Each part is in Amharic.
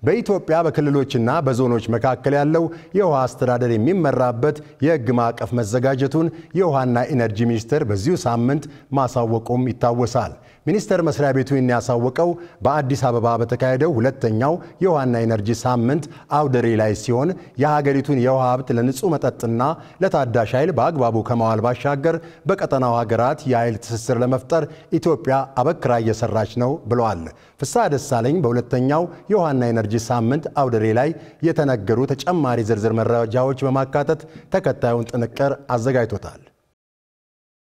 በኢትዮጵያ በክልሎችና በዞኖች መካከል ያለው የውሃ አስተዳደር የሚመራበት የሕግ ማዕቀፍ መዘጋጀቱን የውሃና ኢነርጂ ሚኒስቴር በዚሁ ሳምንት ማሳወቁም ይታወሳል። ሚኒስቴር መስሪያ ቤቱ ያሳወቀው በአዲስ አበባ በተካሄደው ሁለተኛው የውሃና ኢነርጂ ሳምንት አውደ ርዕይ ላይ ሲሆን የሀገሪቱን የውሃ ሀብት ለንጹህ መጠጥና ለታዳሽ ኃይል በአግባቡ ከማዋል ባሻገር በቀጠናው ሀገራት የኃይል ትስስር ለመፍጠር ኢትዮጵያ አበክራ እየሰራች ነው ብለዋል። ፍስሐ ደሳለኝ በሁለተኛው የውሃና ኢነርጂ ሳምንት አውደ ርዕይ ላይ የተነገሩ ተጨማሪ ዝርዝር መረጃዎች በማካተት ተከታዩን ጥንቅር አዘጋጅቶታል።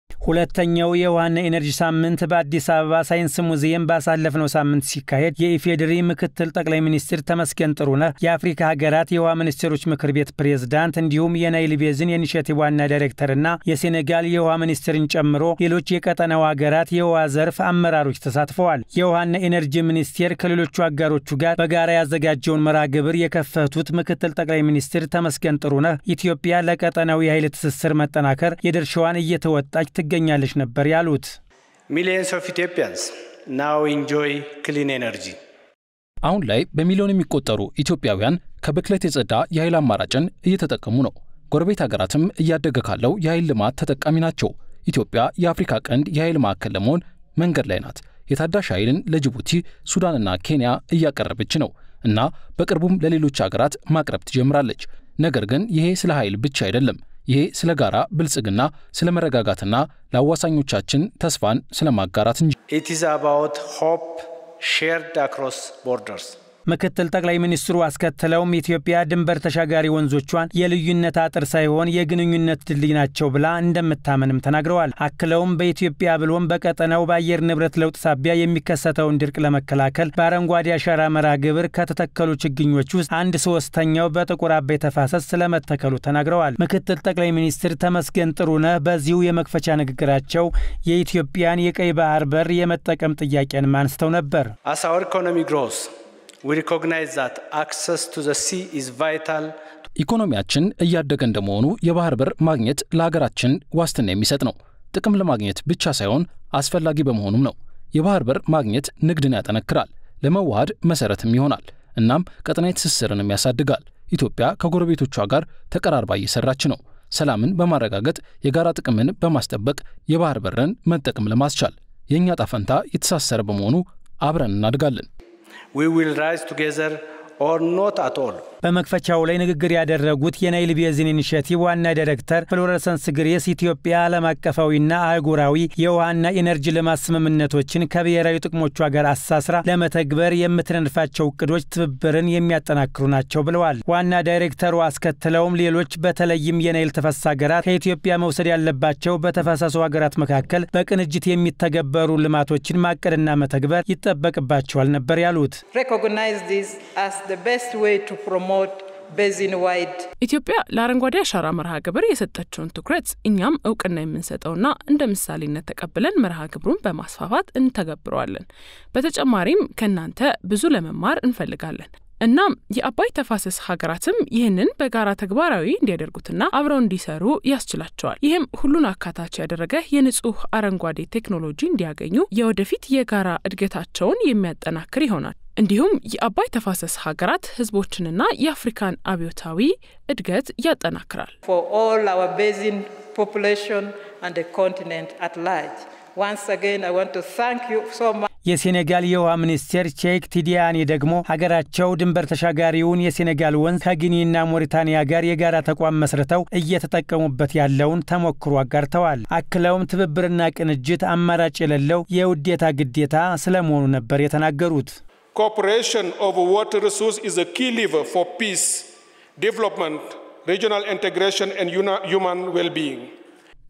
ሁለተኛው የውሃና ኢነርጂ ሳምንት በአዲስ አበባ ሳይንስ ሙዚየም ባሳለፍነው ሳምንት ሲካሄድ የኢፌዴሪ ምክትል ጠቅላይ ሚኒስትር ተመስገን ጥሩነህ የአፍሪካ ሀገራት የውሃ ሚኒስትሮች ምክር ቤት ፕሬዝዳንት እንዲሁም የናይል ቤዝን ኢኒሼቲቭ ዋና ዳይሬክተርና የሴኔጋል የውሃ ሚኒስትርን ጨምሮ ሌሎች የቀጠናው ሀገራት የውሃ ዘርፍ አመራሮች ተሳትፈዋል። የውሃና ኢነርጂ ሚኒስቴር ከሌሎቹ አጋሮቹ ጋር በጋራ ያዘጋጀውን መርሃ ግብር የከፈቱት ምክትል ጠቅላይ ሚኒስትር ተመስገን ጥሩነህ ኢትዮጵያ ለቀጠናው የኃይል ትስስር መጠናከር የድርሻዋን እየተወጣች ትገኛለች ነበር ያሉት። Millions of Ethiopians now enjoy clean energy. አሁን ላይ በሚሊዮን የሚቆጠሩ ኢትዮጵያውያን ከብክለት የጸዳ የኃይል አማራጭን እየተጠቀሙ ነው። ጎረቤት ሀገራትም እያደገ ካለው የኃይል ልማት ተጠቃሚ ናቸው። ኢትዮጵያ የአፍሪካ ቀንድ የኃይል ማዕከል ለመሆን መንገድ ላይ ናት። የታዳሽ ኃይልን ለጅቡቲ፣ ሱዳንና ኬንያ እያቀረበች ነው እና በቅርቡም ለሌሎች ሀገራት ማቅረብ ትጀምራለች። ነገር ግን ይሄ ስለ ኃይል ብቻ አይደለም። ይሄ ስለ ጋራ ብልጽግና፣ ስለ መረጋጋትና ለአዋሳኞቻችን ተስፋን ስለማጋራት እንጂ። It is about hope shared across borders. ምክትል ጠቅላይ ሚኒስትሩ አስከተለውም ኢትዮጵያ ድንበር ተሻጋሪ ወንዞቿን የልዩነት አጥር ሳይሆን የግንኙነት ድልድይ ናቸው ብላ እንደምታመንም ተናግረዋል። አክለውም በኢትዮጵያ ብሎም በቀጠናው በአየር ንብረት ለውጥ ሳቢያ የሚከሰተውን ድርቅ ለመከላከል በአረንጓዴ አሻራ መርሃ ግብር ከተተከሉ ችግኞች ውስጥ 1/3 በጥቁር አባይ ተፋሰስ ስለመተከሉ ተናግረዋል። ምክትል ጠቅላይ ሚኒስትር ተመስገን ጥሩነህ በዚሁ የመክፈቻ ንግግራቸው የኢትዮጵያን የቀይ ባህር በር የመጠቀም ጥያቄን አንስተው ነበር። As our economy grows, we recognize that access to the sea is vital. ኢኮኖሚያችን እያደገ እንደመሆኑ የባህር በር ማግኘት ለሀገራችን ዋስትና የሚሰጥ ነው። ጥቅም ለማግኘት ብቻ ሳይሆን አስፈላጊ በመሆኑም ነው። የባህር በር ማግኘት ንግድን ያጠነክራል፣ ለመዋሃድ መሰረትም ይሆናል፣ እናም ቀጠናዊ ትስስርንም ያሳድጋል። ኢትዮጵያ ከጎረቤቶቿ ጋር ተቀራርባ እየሰራች ነው። ሰላምን በማረጋገጥ የጋራ ጥቅምን በማስጠበቅ የባህር በርን መጠቀም ለማስቻል የኛ ጣፈንታ የተሳሰረ በመሆኑ አብረን እናድጋለን። We will rise together or not at all. በመክፈቻው ላይ ንግግር ያደረጉት የናይል ቤዝን ኢኒሼቲቭ ዋና ዳይሬክተር ፍሎረሰንስ ግሬስ ኢትዮጵያ ዓለም አቀፋዊና አህጉራዊ የውሃና ኢነርጂ ልማት ስምምነቶችን ከብሔራዊ ጥቅሞቿ ጋር አሳስራ ለመተግበር የምትነድፋቸው እቅዶች ትብብርን የሚያጠናክሩ ናቸው ብለዋል። ዋና ዳይሬክተሩ አስከተለውም ሌሎች በተለይም የናይል ተፋሰስ ሀገራት ከኢትዮጵያ መውሰድ ያለባቸው በተፋሰሱ ሀገራት መካከል በቅንጅት የሚተገበሩ ልማቶችን ማቀድና መተግበር ይጠበቅባቸዋል ነበር ያሉት። Recognize this as the best way to promote basin-wide. ኢትዮጵያ ለአረንጓዴ አሻራ መርሃ ግብር የሰጠችውን ትኩረት እኛም እውቅና የምንሰጠውና እንደ ምሳሌነት ተቀብለን መርሃ ግብሩን በማስፋፋት እንተገብረዋለን። በተጨማሪም ከናንተ ብዙ ለመማር እንፈልጋለን። እናም የአባይ ተፋሰስ ሀገራትም ይህንን በጋራ ተግባራዊ እንዲያደርጉትና አብረው እንዲሰሩ ያስችላቸዋል። ይህም ሁሉን አካታች ያደረገ የንጹህ አረንጓዴ ቴክኖሎጂ እንዲያገኙ የወደፊት የጋራ እድገታቸውን የሚያጠናክር ይሆናል። እንዲሁም የአባይ ተፋሰስ ሀገራት ህዝቦችንና የአፍሪካን አብዮታዊ እድገት ያጠናክራል። For all our basin population and the continent at large. Once again, I want to thank you so much. የሴኔጋል የውሃ ሚኒስቴር ቼክ ቲዲያኒ ደግሞ ሀገራቸው ድንበር ተሻጋሪውን የሴኔጋል ወንዝ ከጊኒና ሞሪታኒያ ጋር የጋራ ተቋም መስርተው እየተጠቀሙበት ያለውን ተሞክሮ አጋርተዋል። አክለውም ትብብርና ቅንጅት አማራጭ የሌለው የውዴታ ግዴታ ስለመሆኑ ነበር የተናገሩት። Cooperation over water resources is a key lever for peace, development, regional integration and human well-being.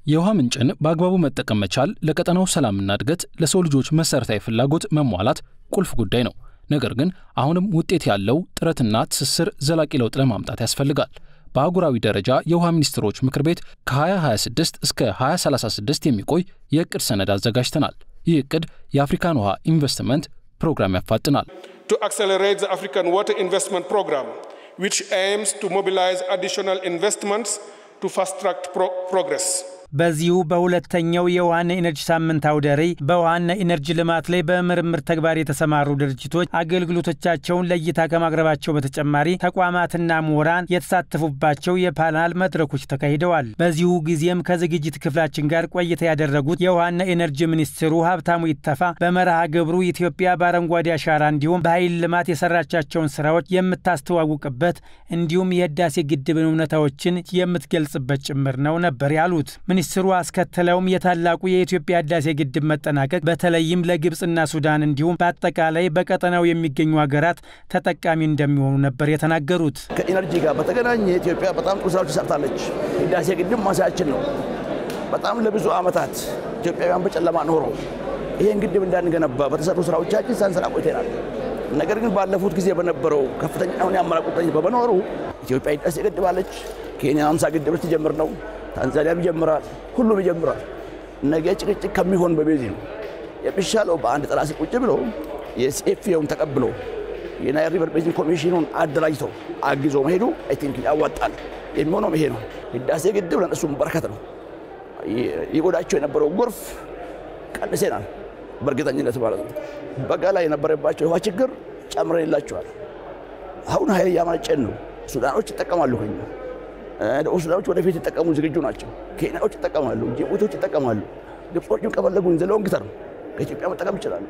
የውሃ ምንጭን በአግባቡ መጠቀም መቻል ለቀጠናው ሰላምና እድገት ለሰው ልጆች መሰረታዊ ፍላጎት መሟላት ቁልፍ ጉዳይ ነው። ነገር ግን አሁንም ውጤት ያለው ጥረትና ትስስር ዘላቂ ለውጥ ለማምጣት ያስፈልጋል። በአህጉራዊ ደረጃ የውሃ ሚኒስትሮች ምክር ቤት ከ2026 እስከ 2036 የሚቆይ የእቅድ ሰነድ አዘጋጅተናል። ይህ እቅድ የአፍሪካን ውሃ ኢንቨስትመንት ፕሮግራም ያፋጥናል። To accelerate the African Water Investment Program, which aims to mobilize additional investments to fast-track progress. በዚሁ በሁለተኛው የውሃና ኢነርጂ ሳምንት አውደ ርዕይ በውሃና ኢነርጂ ልማት ላይ በምርምር ተግባር የተሰማሩ ድርጅቶች አገልግሎቶቻቸውን ለእይታ ከማቅረባቸው በተጨማሪ ተቋማትና ምሁራን የተሳተፉባቸው የፓናል መድረኮች ተካሂደዋል። በዚሁ ጊዜም ከዝግጅት ክፍላችን ጋር ቆይታ ያደረጉት የውሃና ኢነርጂ ሚኒስትሩ ሀብታሙ ኢተፋ በመርሃ ግብሩ ኢትዮጵያ በአረንጓዴ አሻራ እንዲሁም በኃይል ልማት የሰራቻቸውን ስራዎች የምታስተዋውቅበት እንዲሁም የህዳሴ ግድብን እውነታዎችን የምትገልጽበት ጭምር ነው ነበር ያሉት። ሚኒስትሩ አስከተለውም የታላቁ የኢትዮጵያ ህዳሴ ግድብ መጠናቀቅ በተለይም ለግብጽና ሱዳን እንዲሁም በአጠቃላይ በቀጠናው የሚገኙ ሀገራት ተጠቃሚ እንደሚሆኑ ነበር የተናገሩት። ከኢነርጂ ጋር በተገናኘ ኢትዮጵያ በጣም ጥሩ ስራዎች ሰርታለች። ህዳሴ ግድብ ማሳያችን ነው። በጣም ለብዙ ዓመታት ኢትዮጵያውያን በጨለማ ኖሮ ይሄን ግድብ እንዳንገነባ በተሰሩ ስራዎቻችን ሳንሰራ ቆይተናል። ነገር ግን ባለፉት ጊዜ በነበረው ከፍተኛ አሁን ያመራቁ ቁጥጥር በመኖሩ ኢትዮጵያ ህዳሴ ግድብ አለች። ኬንያ 50 ግድቦች ጀምር ነው። ታንዛኒያም ይጀምራል። ሁሉም ይጀምራል። ነገ ጭቅጭቅ ከሚሆን በቤዚን የሚሻለው በአንድ ጥላ ስር ቁጭ ብሎ የሲኤፍኤውን ተቀብሎ የናይል ሪቨር ቤዚን ኮሚሽኑን አደራጅቶ አግዞ መሄዱ አይ ቲንክ ያዋጣል። የሚሆነው ይሄ ነው። ህዳሴ ግድብ ለነሱም በረከት ነው። ይጎዳቸው የነበረው ጎርፍ ቀንሰናል በእርግጠኝነት ማለት ነው። በጋ ላይ የነበረባቸው የውሃ ችግር ጨምረንላቸዋል። አሁን ኃይል ያመነጨን ነው። ሱዳኖች ይጠቀማሉ። ደቡብ ሱዳኖች ወደፊት ይጠቀሙ ዝግጁ ናቸው። ኬንያዎች ይጠቀማሉ። ጅቡቲዎች ይጠቀማሉ። ግብጾችም ከፈለጉ ዘሎንግ ተርም ከኢትዮጵያ መጠቀም ይችላሉ።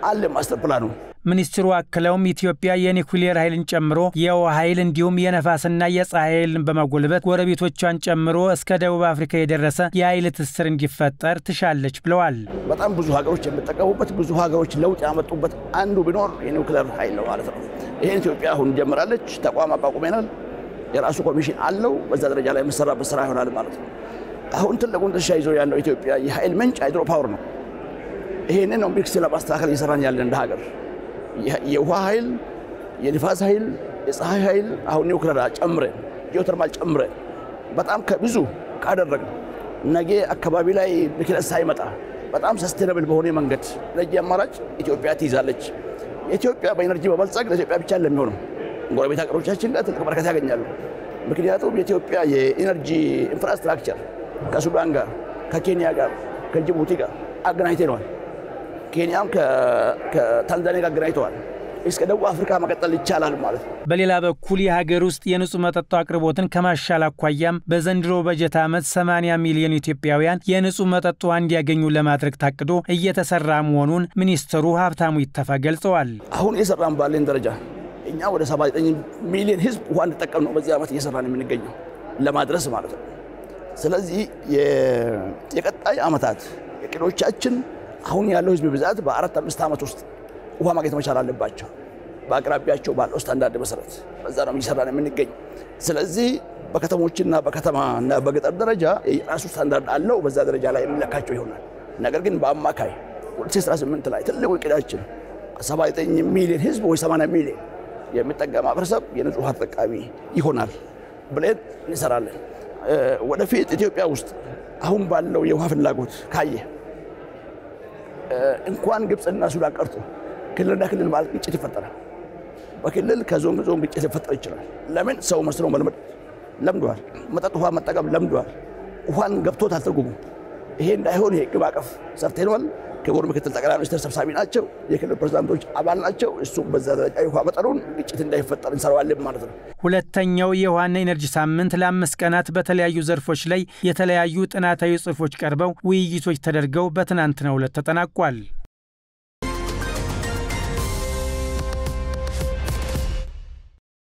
አለ ማስተር ፕላኑ። ሚኒስትሩ አክለውም ኢትዮጵያ የኒኩሌር ኃይልን ጨምሮ የውሃ ኃይል እንዲሁም የነፋስና የፀሐይ ኃይልን በማጎልበት ጎረቤቶቿን ጨምሮ እስከ ደቡብ አፍሪካ የደረሰ የኃይል ትስስር እንዲፈጠር ትሻለች ብለዋል። በጣም ብዙ ሀገሮች የሚጠቀሙበት ብዙ ሀገሮች ለውጥ ያመጡበት አንዱ ቢኖር የኒኩሌር ኃይል ነው ማለት ነው። ይሄን ኢትዮጵያ አሁን ጀምራለች። ተቋም አቋቁመናል። የራሱ ኮሚሽን አለው። በዛ ደረጃ ላይ መሰራበት ስራ ይሆናል ማለት ነው። አሁን ትልቁን ድርሻ ይዞ ያለው ኢትዮጵያ የኃይል ምንጭ ሃይድሮ ፓወር ነው። ይሄንን ነው ሚክስ ለማስተካከል እየሰራን ያለን እንደ ሀገር። የውሃ ኃይል፣ የንፋስ ኃይል፣ የፀሐይ ኃይል አሁን ኒውክሌር ጨምረን ጂኦተርማል ጨምረን በጣም ከብዙ ካደረግን ነገ አካባቢ ላይ ብክለት ሳይመጣ በጣም ሰስቴናብል በሆነ መንገድ ለጂ አማራጭ ኢትዮጵያ ትይዛለች። ኢትዮጵያ በኢነርጂ መበልጸግ ለኢትዮጵያ ብቻ ለሚሆነው ጎረቤት ሀገሮቻችን ጋር ትልቅ በረከት ያገኛሉ። ምክንያቱም የኢትዮጵያ የኢነርጂ ኢንፍራስትራክቸር ከሱዳን ጋር፣ ከኬንያ ጋር፣ ከጅቡቲ ጋር አገናኝተናል። ኬንያም ከታንዛኒያ ጋር አገናኝተዋል። እስከ ደቡብ አፍሪካ መቀጠል ይቻላል ማለት ነው። በሌላ በኩል የሀገር ውስጥ የንጹህ መጠጥ አቅርቦትን ከማሻሻል አኳያም በዘንድሮ በጀት ዓመት 80 ሚሊዮን ኢትዮጵያውያን የንጹህ መጠጥ ውሃ እንዲያገኙ ለማድረግ ታቅዶ እየተሰራ መሆኑን ሚኒስትሩ ሀብታሙ ኢተፋ ገልጸዋል። አሁን እየሰራን ባለን ደረጃ እኛ ወደ 79 ሚሊዮን ህዝብ ውሃ እንዲጠቀም ነው በዚህ ዓመት እየሰራን የምንገኘው ለማድረስ ማለት ነው። ስለዚህ የቀጣይ ዓመታት እቅዶቻችን አሁን ያለው ህዝብ ብዛት በ4-5 ዓመት ውስጥ ውሃ ማግኘት መቻል አለባቸው። በአቅራቢያቸው ባለው ስታንዳርድ መሰረት በዛ ነው እየሰራን የምንገኝ። ስለዚህ በከተሞችና በከተማና በገጠር ደረጃ የራሱ ስታንዳርድ አለው። በዛ ደረጃ ላይ የሚለካቸው ይሆናል። ነገር ግን በአማካይ 2018 ላይ ትልቁ እቅዳችን 79 ሚሊዮን ህዝብ ወይ 80 ሚሊዮን የሚጠጋ ማህበረሰብ የንጹህ ውሃ ተጠቃሚ ይሆናል ብለን እንሰራለን። ወደፊት ኢትዮጵያ ውስጥ አሁን ባለው የውሃ ፍላጎት ካየ እንኳን ግብጽና ሱዳን ቀርቶ ክልልና ክልል ማለት ግጭት ይፈጠራል። በክልል ከዞን ዞን ግጭት ሊፈጠር ይችላል። ለምን ሰው መስሎ መልመድ ለምዷል። መጠጥ ውሃ መጠቀም ለምዷል። ውሃን ገብቶታል ትርጉሙ። ይሄ እንዳይሆን የህግ ማዕቀፍ ሰርተናል። ክቡር ምክትል ጠቅላይ ሚኒስትር ሰብሳቢ ናቸው። የክልል ፕሬዝዳንቶች አባል ናቸው። እሱ በዛ ደረጃ የውሃ መጠኑን ግጭት እንዳይፈጠር እንሰራዋለን ማለት ነው። ሁለተኛው የውሃና ኢነርጂ ሳምንት ለ5 ቀናት በተለያዩ ዘርፎች ላይ የተለያዩ ጥናታዊ ጽሑፎች ቀርበው ውይይቶች ተደርገው በትናንትናው ዕለት ተጠናቋል።